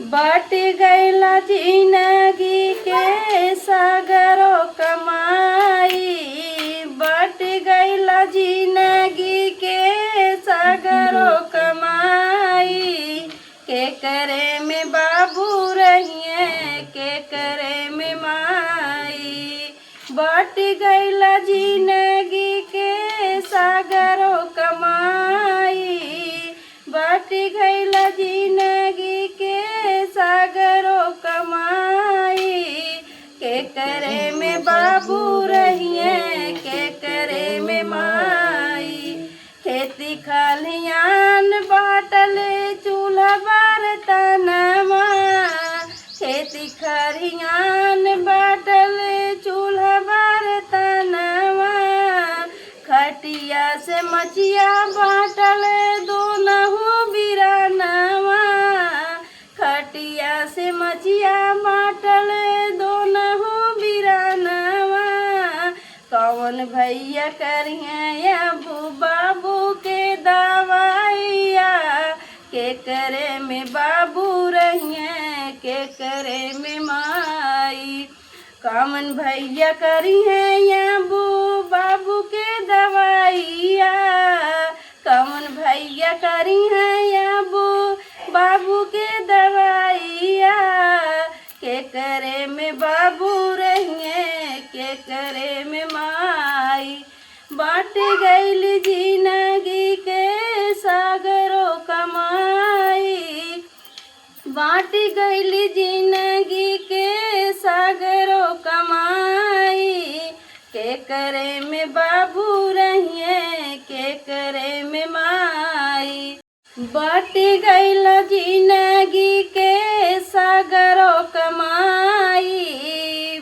बाट गईला जिंदगी के सागरो कमाई, बाट गईला जिंदगी के सागरो कमाई। के करे में बाबू रहिए, के करे में माई। बाट गईला जिंदगी के सागरो कमाई, बाट गईला जिंदगी के सागरो कमाई। के करे में बाबू रहिए, के करे में माई। खेती खलियान बाटले चूल्हा बर्तनमा, खेती खलियान बाटले चूल्हा बर्तनमा। खटिया से मचिया बाटले दोनों बिरानवा, खटिया से मचिया बाटले दोनों बिरानवा। कौन भैया करिए अबू बाबू के दवाइया, के करे में बाबू रहिए, के करे में माई। कौन भैया करिए अबू बाबू के दवाइया, कौन भैया करिए अबू बाबू के दवाइया। के करे में बाबू रहिए, के करे में माई। बाट गईली जिंदगी के सागरो कमाई, बाट गईली जिंदगी के सागरो कमाई। के करे में बाबू रहिए, के करे में माई। बाट गईला जिंदगी के सागरो कमाई,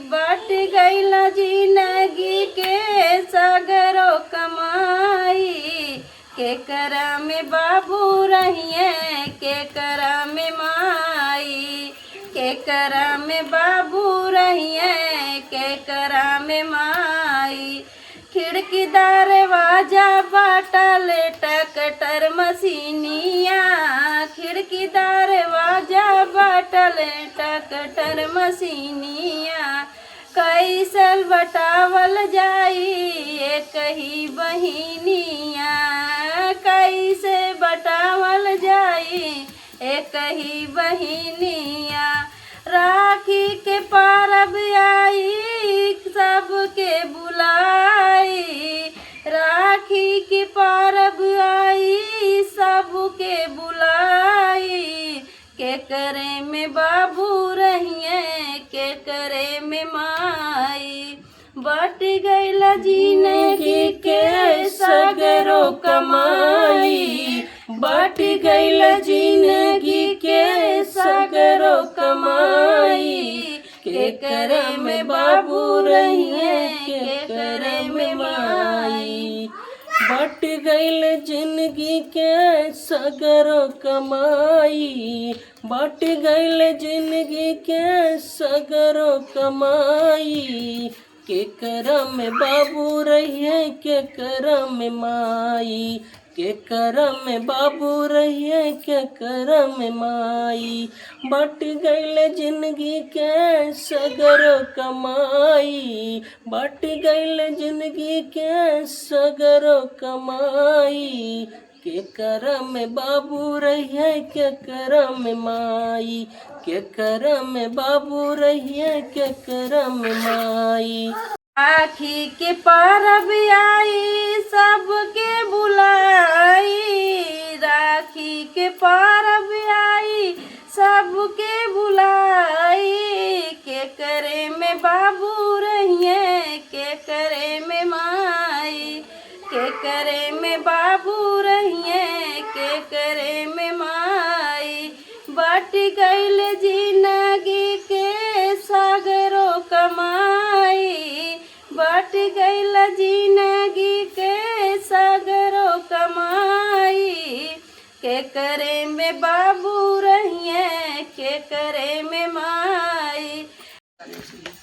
बाट गईला जिंदगी के सागरो कमाई। के करा में बाबू रहिए, के करा में माई। के करा में बाबू रहिए, के करा में माई। खिड़की दरवाजा बाटले ट्रैक्टर मशीनिया, खिड़की दरवाजा बाटले ट्रैक्टर मशीनिया। कैसल बटावल जाई एक ही बहिनिया, कैसे बटावल जाई एक ही बहिनिया। राखी के परब आई सबके बुलाई, राखी के परब आई सबके बुलाई। के करे में बाबू रहिए, के करे में माई। बाट गईला जिंदगी के सागरो कमाई, बाट गईला जिंदगी के सागरो कमाई। के करे में बाबू रहिए, के करे में माई। बाट गईल जिंदगी के सगरो कमाई, बाट गईल जिंदगी के सगरो कमाई। के करम में बाबू रहिए, के करम में माई। के करम में बाबू रहिए, के करम में माई। बाट गईल जिंदगी के सगरो कमाई, बाट गईल जिंदगी के सगरो कमाई। के करम में बाबू रहिए, के करम में माई। के करम में बाबू रहिए, के करम में माई। राखी के परब आई सबके बुलाई, राखी के परब आई सबके बुलाई। के करे में बाबू रहिए, के करे में माई। के करे में बाबू रहिए, के करे में माई। बाट गईल जिंदगी के सागरो कमाई, बाट गईला जिंदगी के सागरो कमाई। के करे में बाबू रहिए, के करे में माई।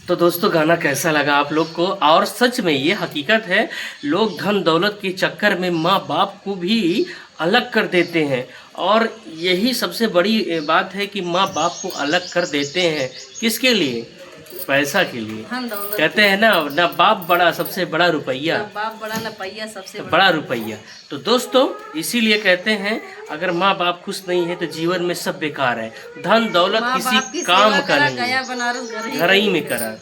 तो दोस्तों गाना कैसा लगा आप लोग को? और सच में ये हकीकत है, लोग धन दौलत के चक्कर में माँ बाप को भी अलग कर देते हैं और यही सबसे बड़ी बात है कि माँ बाप को अलग कर देते हैं। किसके लिए? पैसा के लिए। धन दौलत। कहते हैं ना बाप बड़ा, सबसे बड़ा रुपया। ना बाप बड़ा ना पैया, सबसे बड़ा रुपया। तो दोस्तों इसीलिए कहते हैं अगर माँ बाप खुश नहीं है तो जीवन में सब बेकार है। धन दौलत माँ बाप किसी की काम सेवा का करा, नहीं गया है, बनारस घर ही में करा।